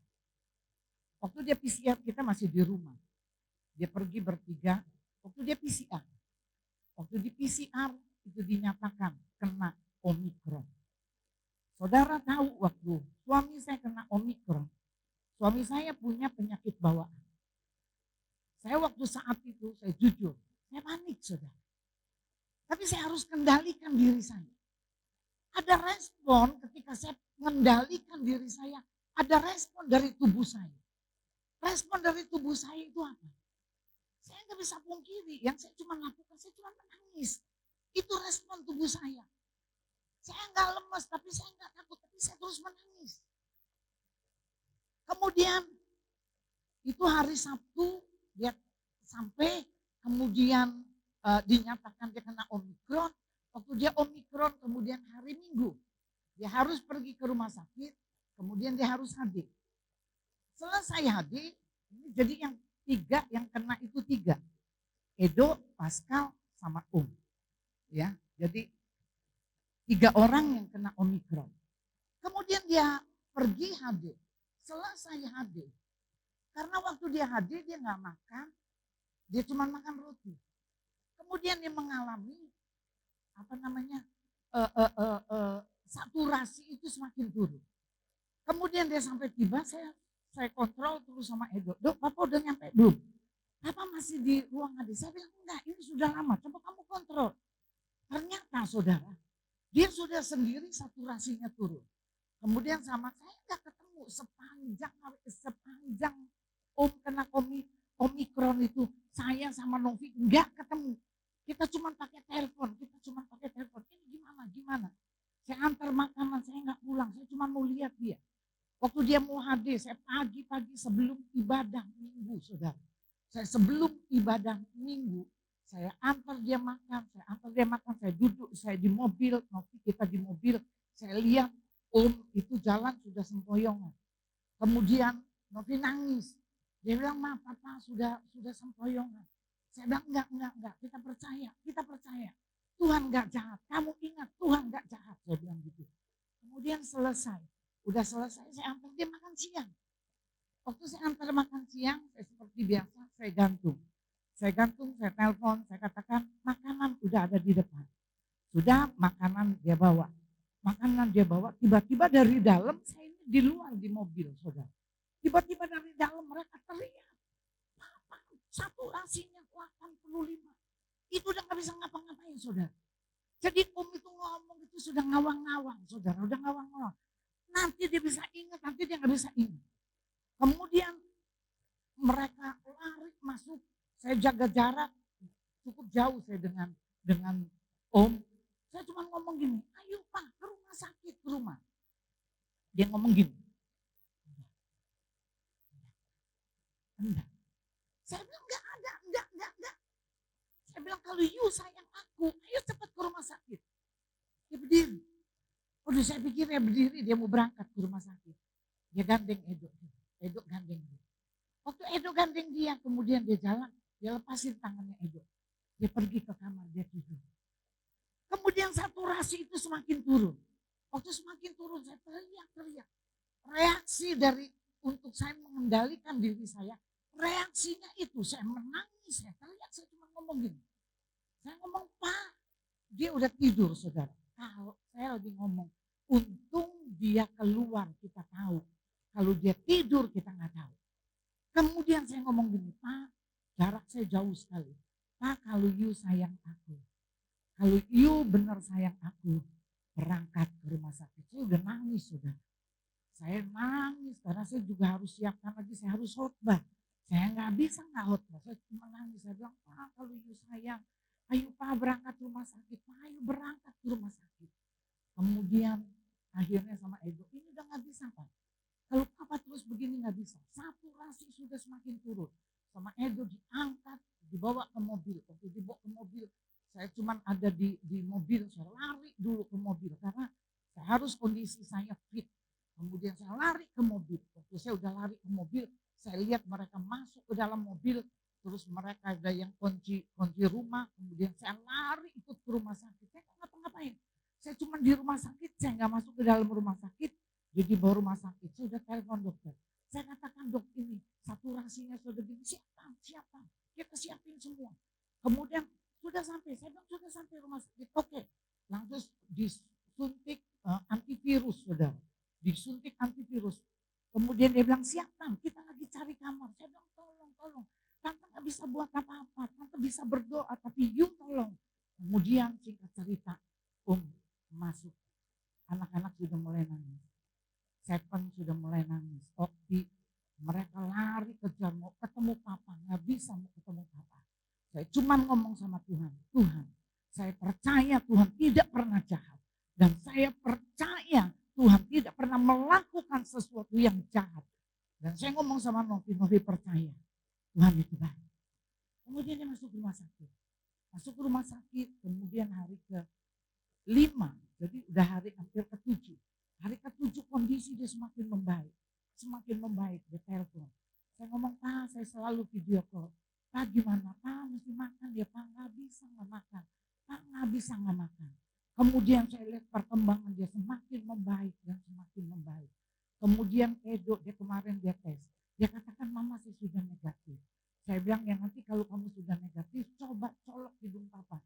Waktu dia PCR kita masih di rumah. Dia pergi bertiga, waktu dia PCR. Waktu di PCR itu dinyatakan kena Omikron. Saudara tahu waktu suami saya kena Omikron, suami saya punya penyakit bawaan. Saya waktu saat itu, saya jujur, saya panik saudara. Tapi saya harus kendalikan diri saya. Ada respon ketika saya mengendalikan diri saya, ada respon dari tubuh saya. Respon dari tubuh saya itu apa? Saya nggak bisa pungkiri, yang saya cuma lakukan, saya cuma menangis. Itu respon tubuh saya. Saya nggak lemas, tapi saya nggak takut, tapi saya terus menangis. Kemudian itu hari Sabtu dia sampai, kemudian dinyatakan dia kena Omikron. Waktu dia Omikron, kemudian hari Minggu dia harus pergi ke rumah sakit, kemudian dia harus hadir. Selesai hadir, ini jadi yang kena itu 3. Edo, Pascal, sama Ya, jadi 3 orang yang kena Omikron. Kemudian dia pergi hadir. Selesai hadir. Karena waktu dia hadir dia nggak makan, dia cuma makan roti. Kemudian dia mengalami saturasi itu semakin turun. Kemudian dia sampai tiba, saya kontrol terus sama Edo. Dok, Papa udah nyampe belum? Papa masih di ruang hadir. Saya bilang enggak, ini sudah lama, coba kamu kontrol. Ternyata saudara, dia sudah sendiri saturasinya turun. Kemudian sama saya enggak ketemu sepanjang kena Omikron itu, saya sama Novi enggak ketemu. Kita cuma pakai telepon. Ini gimana? Saya antar makanan, saya enggak pulang, saya cuma mau lihat dia. Waktu dia mau hadir, saya pagi-pagi sebelum ibadah minggu, saudara. Saya sebelum ibadah minggu, saya antar dia makan, saya duduk, saya di mobil, Novi kita di mobil, saya lihat itu jalan sudah sempoyongan. Kemudian Novi nangis, dia bilang, Ma, Papa sudah sempoyongan. Saya bilang, enggak, kita percaya. Tuhan enggak jahat, kamu ingat Tuhan enggak jahat, saya bilang gitu. Kemudian udah selesai, saya antar dia makan siang. Waktu saya antar makan siang, saya seperti biasa, saya gantung, saya telepon, saya katakan makanan udah ada di depan. Sudah makanan dia bawa, tiba-tiba dari dalam, saya ini di luar di mobil, saudara. Tiba-tiba dari dalam mereka teriak, Papa saturasinya 85. nggak bisa ngapa-ngapain saudara. Jadi Om itu ngomong itu sudah ngawang-ngawang saudara, udah ngawang-ngawang. Nanti dia bisa ingat, nanti dia nggak bisa ingat. Kemudian mereka lari masuk, saya jaga jarak cukup jauh saya dengan Om. Saya cuma ngomong gini, ayo Pak ke rumah sakit, ke rumah. Dia ngomong gini, enggak. Saya bilang enggak ada, enggak. Saya bilang kalau you sayang aku, ayo cepat ke rumah sakit. Dia berdiri. Udah saya pikir dia berdiri, dia mau berangkat ke rumah sakit. Dia gandeng Edo. Edo gandeng dia. Waktu Edo gandeng dia, kemudian dia jalan, dia lepasin tangannya Edo. Dia pergi ke kamar, dia tidur. Kemudian saturasi itu semakin turun. Waktu semakin turun, saya teriak-teriak. Reaksi dari untuk saya mengendalikan diri saya, reaksinya itu saya menangis, saya teriak, saya cuma ngomong gini. Saya ngomong, Pak, dia udah tidur saudara. Kalau saya lagi ngomong, untung dia keluar kita tahu. Kalau dia tidur kita nggak tahu. Kemudian saya ngomong gini, Pak, jarak saya jauh sekali. Pak, kalau you sayang aku, kalau you benar sayang aku, berangkat ke rumah sakit. Saya udah nangis saudara. Saya nangis karena saya juga harus siapkan lagi, saya harus khotbah. Saya nggak bisa nggak khotbah, saya cuma nangis. Saya bilang, Pak, kalau you sayang, ayo Pak berangkat ke rumah sakit, Pak ayo berangkat ke rumah sakit. Kemudian akhirnya sama Edo, ini udah nggak bisa Pak. Kalau Papa terus begini nggak bisa, saturasi sudah semakin turun. Sama Edo diangkat, dibawa ke mobil. Waktu dibawa ke mobil, saya cuma ada di mobil, saya lari dulu ke mobil karena saya harus kondisi saya fit. Kemudian saya lari ke mobil. Waktu saya udah lari ke mobil, saya lihat mereka masuk ke dalam mobil. Terus mereka ada yang kunci rumah. Kemudian saya lari ikut ke rumah sakit. Saya nggak ngapa-ngapain. Saya cuma di rumah sakit, saya nggak masuk ke dalam rumah sakit. Jadi bawa rumah sakit, saya udah telepon dokter. Saya katakan dok ini saturasinya sudah gini, siapkan. Kita siapin semua. Kemudian sudah sampai, saya bilang sudah sampai rumah sakit. Oke, langsung disuntik antivirus saudara. Disuntik antivirus. Kemudian dia bilang siapkan, kita lagi cari kamar. Saya bilang tolong. Tante gak bisa buat apa-apa, tante bisa berdoa, tapi you tolong. Kemudian singkat cerita, masuk. Anak-anak sudah mulai nangis. Seven sudah mulai nangis. Okti, mereka lari kejar mau ketemu papa, gak bisa mau ketemu papa. Saya cuma ngomong sama Tuhan, saya percaya Tuhan tidak pernah jahat. Dan saya percaya Tuhan tidak pernah melakukan sesuatu yang jahat. Dan saya ngomong sama Novi percaya Tuhan itu baik. Kemudian dia masuk rumah sakit. Kemudian hari ke-5, jadi udah hari hampir ke-7. Hari ke-7 kondisi dia semakin membaik, dia telepon. Saya ngomong, Pak, saya selalu video call. Pak gimana, Pak mesti makan ya, Pak nggak bisa nggak makan. Kemudian saya lihat perkembangan dia semakin membaik. Kemudian Edo, dia kemarin dia tes. Dia katakan, Mama saya sudah negatif. Saya bilang, ya nanti kalau kamu sudah negatif, coba colok hidung Papa.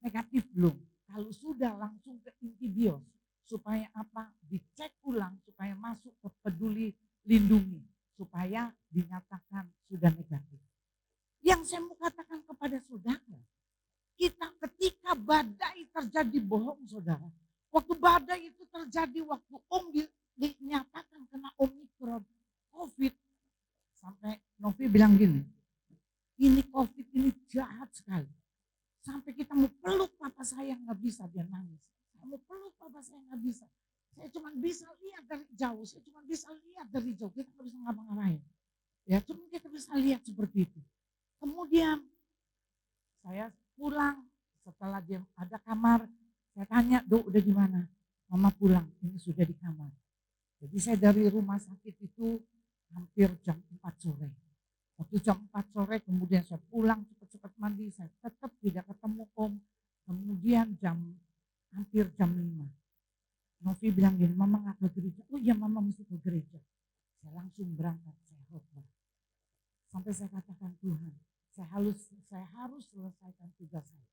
Negatif belum? Kalau sudah langsung ke intibios. Supaya apa? Dicek ulang, supaya masuk ke peduli lindungi. Supaya dinyatakan sudah negatif. Yang saya mau katakan kepada saudara, kita ketika badai terjadi bohong saudara. Waktu badai itu terjadi, waktu dinyatakan kena Omikron, COVID. Sampai Novi bilang gini, ini COVID ini jahat sekali. Sampai kita mau peluk papa saya nggak bisa, dia nangis. Saya mau peluk papa saya nggak bisa. Saya cuma bisa lihat dari jauh, kita nggak bisa ngapa-ngapain. Ya cuma kita bisa lihat seperti itu. Kemudian saya pulang, setelah dia ada kamar, saya tanya, Dok udah gimana? Mama pulang, ini sudah di kamar. Jadi saya dari rumah sakit itu hampir jam 4 sore. Waktu jam 4 sore kemudian saya pulang cepat-cepat mandi, saya tetap tidak ketemu Om. Kemudian hampir jam 5. Novi bilang gini, Mama gak ke gereja. Oh iya Mama mesti ke gereja. Saya langsung berangkat, saya khotbah. Sampai saya katakan Tuhan, saya harus selesaikan tugas saya.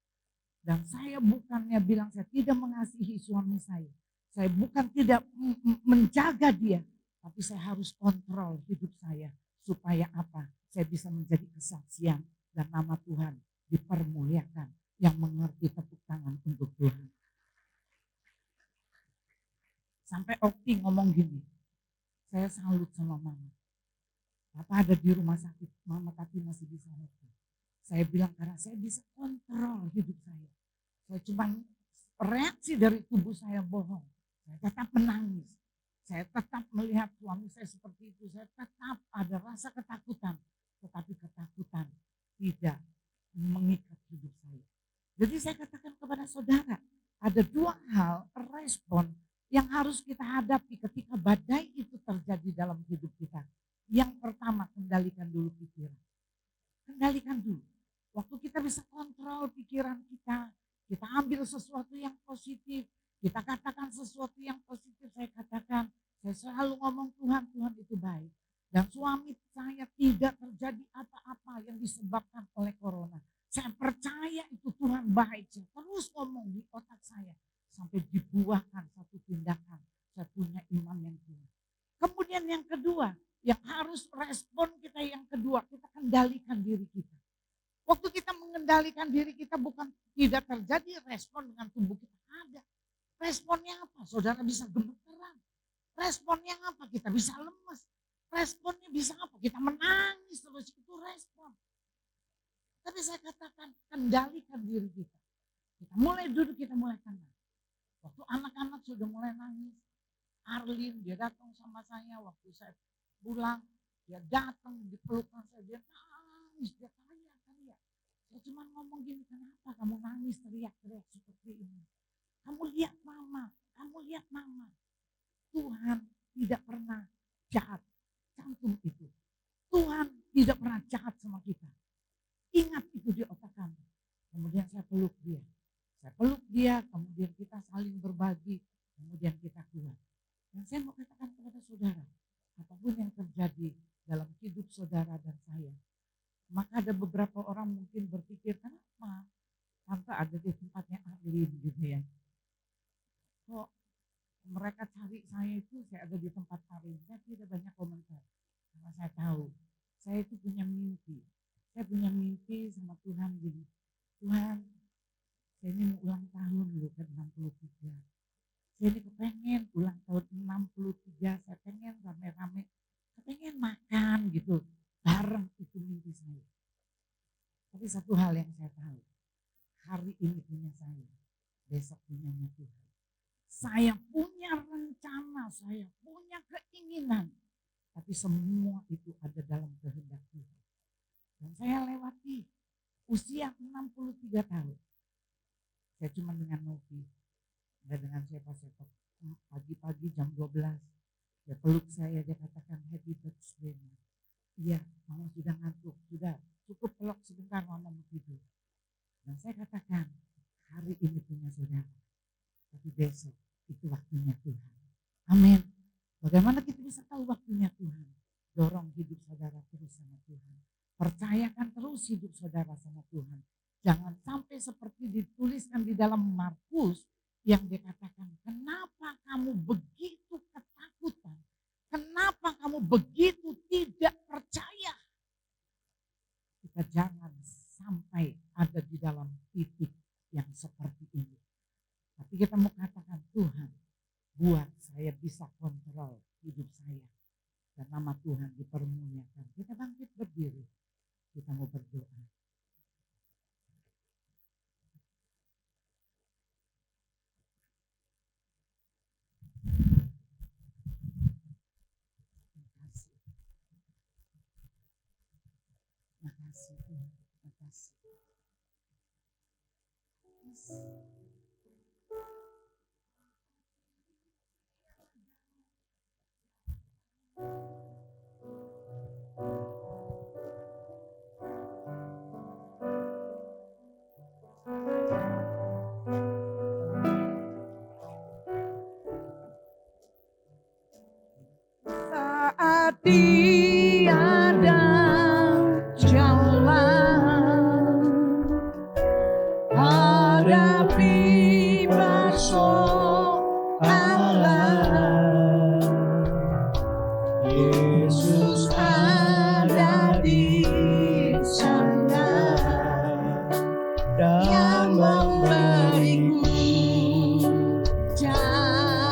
Dan saya bukannya bilang saya tidak mengasihi suami saya. Saya bukan tidak menjaga dia. Tapi saya harus kontrol hidup saya. Supaya apa? Saya bisa menjadi kesaksian dan nama Tuhan dipermuliakan. Yang Tati ngomong gini, saya salut sama mama. Papa ada di rumah sakit, mama Tati masih bisa ngerti. Saya bilang karena saya bisa kontrol hidup saya. Saya cuma reaksi dari tubuh saya bohong. Saya tetap menangis. Saya tetap melihat suami saya seperti itu. Saya tetap ada rasa ketakutan. Tetapi ketakutan tidak mengikat hidup saya. Jadi saya katakan kepada saudara, ada dua hal respon yang harus kita hadapi ketika badai itu terjadi dalam hidup kita. Yang pertama, kendalikan dulu pikiran. Kendalikan dulu. Waktu kita bisa kontrol pikiran kita ambil sesuatu yang positif, kita katakan sesuatu yang positif, saya katakan, saya selalu ngomong Tuhan itu baik. Dan suami saya tidak terjadi apa-apa yang disebabkan oleh corona. Saya percaya itu Tuhan baik. Saya terus ngomong di otak saya. Sampai dibuahkan satu tindakan. Saya punya iman yang kuat. Kemudian yang kedua, yang harus respon kita yang kedua, kita kendalikan diri kita. Waktu kita mengendalikan diri kita bukan tidak terjadi respon dengan tubuh kita. Ada. Responnya apa? Saudara bisa gemeteran. Responnya apa? Kita bisa lemas. Responnya bisa apa? Kita menangis terus, itu respon. Tapi saya katakan kendalikan diri kita. Kita mulai duduk, kita mulai tenang. Waktu anak-anak sudah mulai nangis. Arlin dia datang sama saya waktu saya pulang. Dia datang dipelukkan saya, dia nangis, dia teriak. Saya cuma ngomong gini, kenapa kamu nangis teriak-teriak seperti ini? Kamu lihat mama, kamu lihat mama. Tuhan tidak pernah jahat. Cantum itu. Tuhan tidak pernah jahat sama kita. Ingat itu di otak kamu. Kemudian saya peluk dia. Kemudian kita saling berbagi. Kemudian kita keluar. Dan saya mau katakan kepada saudara. Apapun yang terjadi dalam hidup saudara dan saya. Maka ada beberapa orang mungkin berpikir, kenapa tante ada di tempatnya Arlin gitu ya. Kok mereka cari saya itu, saya ada di tempat Arlin. Saya tidak banyak komentar. Karena saya tahu, saya itu punya mimpi. Saya punya mimpi sama Tuhan gini. Tuhan, saya ini mau ulang tahun loh ke 63. Saya ini kepengen ulang tahun 63, saya pengen rame-rame. Saya pengen makan gitu. Bareng itu mimpi saya. Tapi satu hal yang saya tahu. Hari ini punya saya. Besok punyanya Tuhan. Saya punya rencana. Saya punya keinginan. Tapi semua itu ada dalam kehendak Tuhan. Dan saya lewati usia 63 tahun. Saya cuma dengan Novi. Tidak dengan siapa-siapa. Pagi-pagi jam 12. Dia peluk saya. Dia katakan happy birthday. Iya, mama sudah ngantuk, sudah cukup peluk sebentar mama mau tidur. Dan saya katakan, hari ini punya saudara, tapi besok itu waktunya Tuhan. Amin. Bagaimana kita bisa tahu waktunya Tuhan? Dorong hidup saudara terus sama Tuhan. Percayakan terus hidup saudara sama Tuhan. Jangan sampai seperti dituliskan di dalam Markus yang dikatakan, kenapa kamu begitu ketakutan? Kenapa kamu begitu tidak percaya? Kita jangan sampai ada di dalam titik yang seperti ini. Tapi kita mau katakan, Tuhan, buat saya bisa kontrol hidup saya. Dan nama Tuhan dipermuliakan. Kita bangkit berdiri. Kita mau berdoa. Makasih Tuhan, makasih. Saat tiada jalan, hadapi persoalan, Yesus ada di sana dan memberiku jawaban.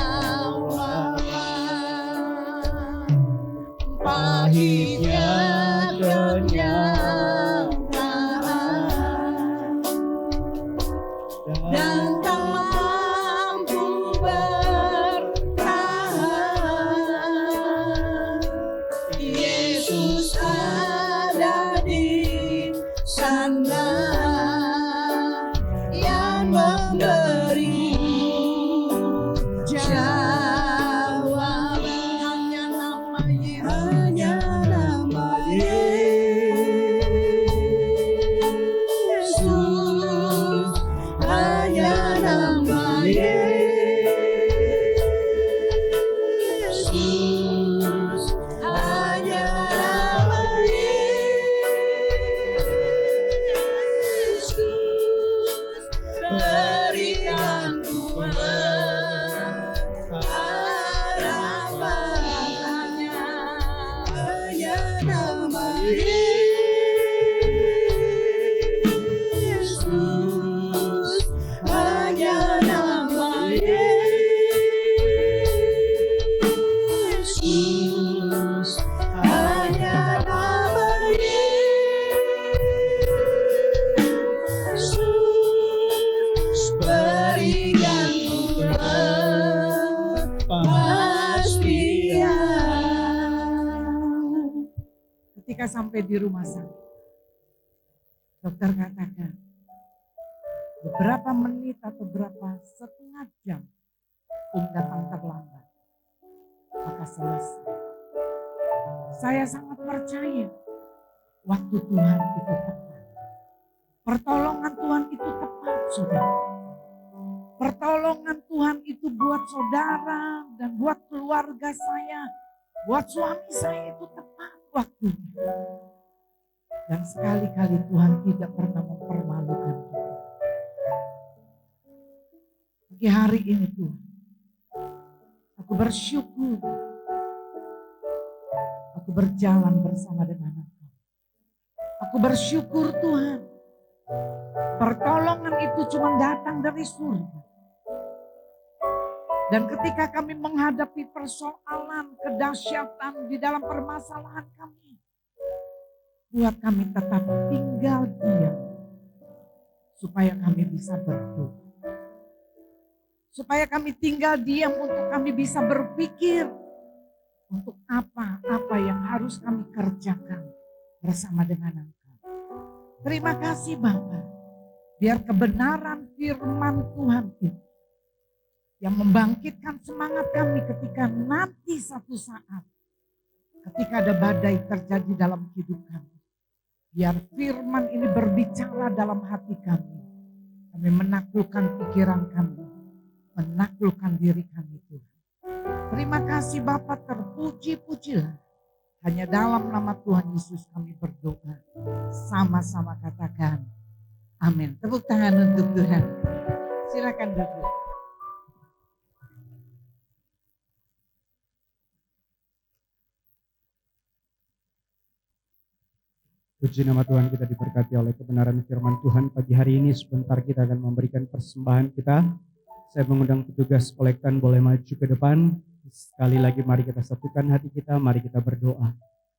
dan tak mampu bertahan. Yesus ada di sana yang memberi jawaban. Hanya nama Yesus, hanya nama Yesus, hanya nama Yesus, berikan Tuhan harapannya. Hanya nama Yesus, hanya nama Yesus, hanya nama Yesus, berikan kepastian. Ketika sampai di rumah sakit, dokter katakan, beberapa menit atau berapa setengah jam datang terlambat, maka selesai. Saya sangat percaya waktu Tuhan itu tepat. Pertolongan Tuhan itu tepat, saudara. Pertolongan Tuhan itu buat saudara dan buat keluarga saya, buat suami saya itu tepat waktunya. Dan sekali-kali Tuhan tidak pernah mempermalukan kita. Pagi hari ini Tuhan, aku bersyukur. Aku berjalan bersama dengan Engkau. Aku bersyukur Tuhan. Pertolongan itu cuma datang dari surga. Dan ketika kami menghadapi persoalan, kedahsyatan di dalam permasalahan kami, buat kami tetap tinggal diam. Supaya kami bisa berdoa. Supaya kami tinggal diam untuk kami bisa berpikir. Untuk apa yang harus kami kerjakan bersama dengan Engkau. Terima kasih Bapa. Biar kebenaran firman Tuhan itu yang membangkitkan semangat kami ketika nanti satu saat ketika ada badai terjadi dalam hidup kami. Biar firman ini berbicara dalam hati kami. Kami menaklukkan pikiran kami. Menaklukkan diri kami Tuhan. Terima kasih Bapa, terpuji-pujilah. Hanya dalam nama Tuhan Yesus kami berdoa. Sama-sama katakan amin. Tepuk tangan untuk Tuhan. Silakan duduk. Puji nama Tuhan, kita diberkati oleh kebenaran firman Tuhan. Pagi hari ini sebentar kita akan memberikan persembahan kita. Saya mengundang petugas kolektan boleh maju ke depan. Sekali lagi mari kita satukan hati kita, mari kita berdoa.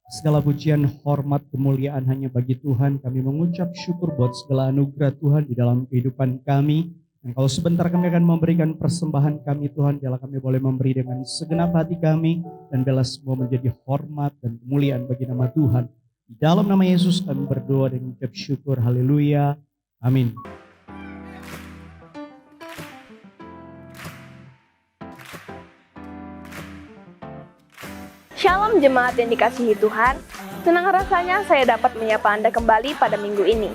Segala pujian, hormat, kemuliaan hanya bagi Tuhan. Kami mengucap syukur buat segala anugerah Tuhan di dalam kehidupan kami. Dan kalau sebentar kami akan memberikan persembahan kami Tuhan, biarlah kami boleh memberi dengan segenap hati kami. Dan biarlah semua menjadi hormat dan kemuliaan bagi nama Tuhan. Di dalam nama Yesus kami berdoa dan mengucap syukur. Haleluya. Amin. Shalom jemaat yang dikasihi Tuhan, senang rasanya saya dapat menyapa Anda kembali pada minggu ini.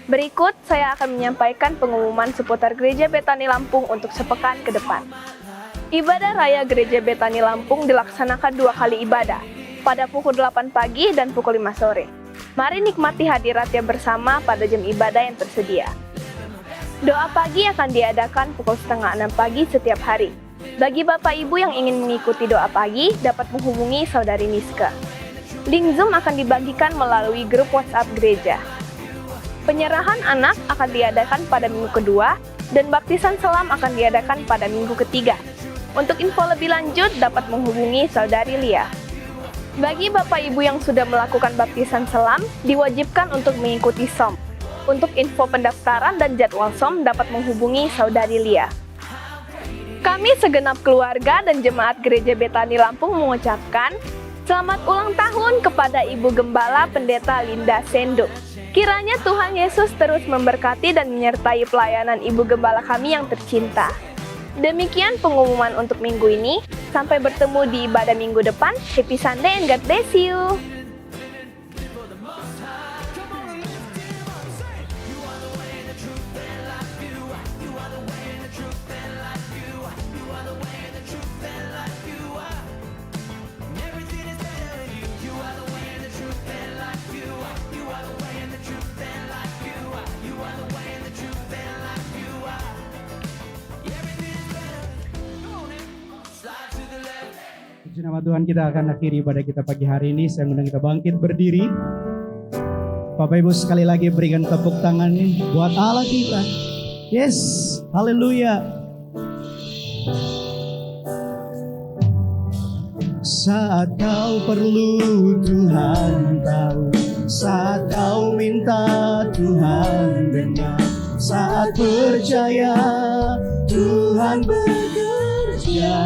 Berikut saya akan menyampaikan pengumuman seputar Gereja Betani Lampung untuk sepekan ke depan. Ibadah Raya Gereja Betani Lampung dilaksanakan 2 kali ibadah, pada pukul 8 pagi dan pukul 5 sore. Mari nikmati hadiratnya bersama pada jam ibadah yang tersedia. Doa pagi akan diadakan pukul 5:30 pagi setiap hari. Bagi Bapak Ibu yang ingin mengikuti doa pagi, dapat menghubungi Saudari Niska. Link Zoom akan dibagikan melalui grup WhatsApp gereja. Penyerahan anak akan diadakan pada minggu kedua, dan baptisan selam akan diadakan pada minggu ketiga. Untuk info lebih lanjut, dapat menghubungi Saudari Lia. Bagi Bapak Ibu yang sudah melakukan baptisan selam, diwajibkan untuk mengikuti SOM. Untuk info pendaftaran dan jadwal SOM dapat menghubungi Saudari Lia. Kami segenap keluarga dan jemaat Gereja Betani Lampung mengucapkan selamat ulang tahun kepada Ibu Gembala Pendeta Linda Sendo. Kiranya Tuhan Yesus terus memberkati dan menyertai pelayanan Ibu Gembala kami yang tercinta. Demikian pengumuman untuk minggu ini. Sampai bertemu di ibadah minggu depan. Happy Sunday and God bless you. Puji nama Tuhan, kita akan akhiri ibadah kita pagi hari ini. Saya undang kita bangkit berdiri. Bapak Ibu sekali lagi berikan tepuk tangan buat Allah kita. Yes, haleluya. Saat kau perlu Tuhan tahu, saat kau minta Tuhan dengar, saat percaya Tuhan bekerja.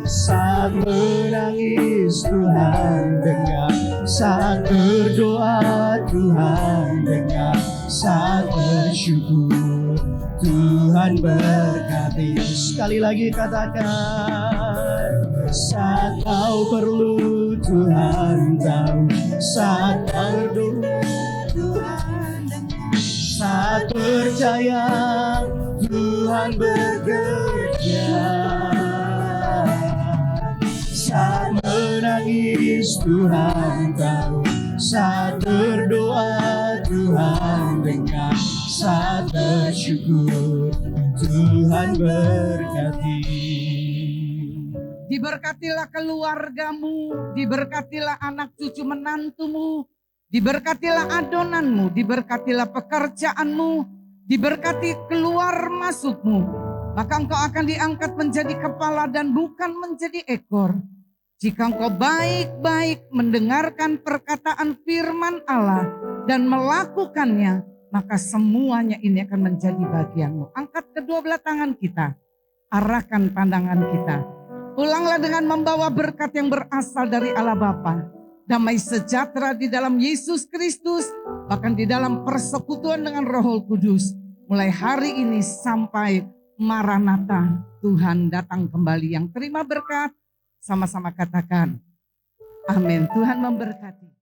Saat menangis Tuhan dengar, saat berdoa Tuhan dengar, saat bersyukur Tuhan berkati. Sekali lagi katakan, saat kau perlu Tuhan tahu, saat berdoa Tuhan dengar, saat percaya Tuhan bekerja. Saat menangis Tuhan tahu, saat berdoa Tuhan dengar, saat bersyukur Tuhan berkati. Diberkatilah keluargamu, diberkatilah anak cucu menantumu, diberkatilah adonanmu, diberkatilah pekerjaanmu, diberkati keluar masukmu. Maka engkau akan diangkat menjadi kepala dan bukan menjadi ekor. Jika engkau baik-baik mendengarkan perkataan firman Allah dan melakukannya, maka semuanya ini akan menjadi bagianmu. Angkat kedua belah tangan kita, arahkan pandangan kita. Pulanglah dengan membawa berkat yang berasal dari Allah Bapa. Damai sejahtera di dalam Yesus Kristus, bahkan di dalam persekutuan dengan Roh Kudus. Mulai hari ini sampai Maranatha, Tuhan datang kembali. Yang terima berkat, sama-sama katakan, amin. Tuhan memberkati.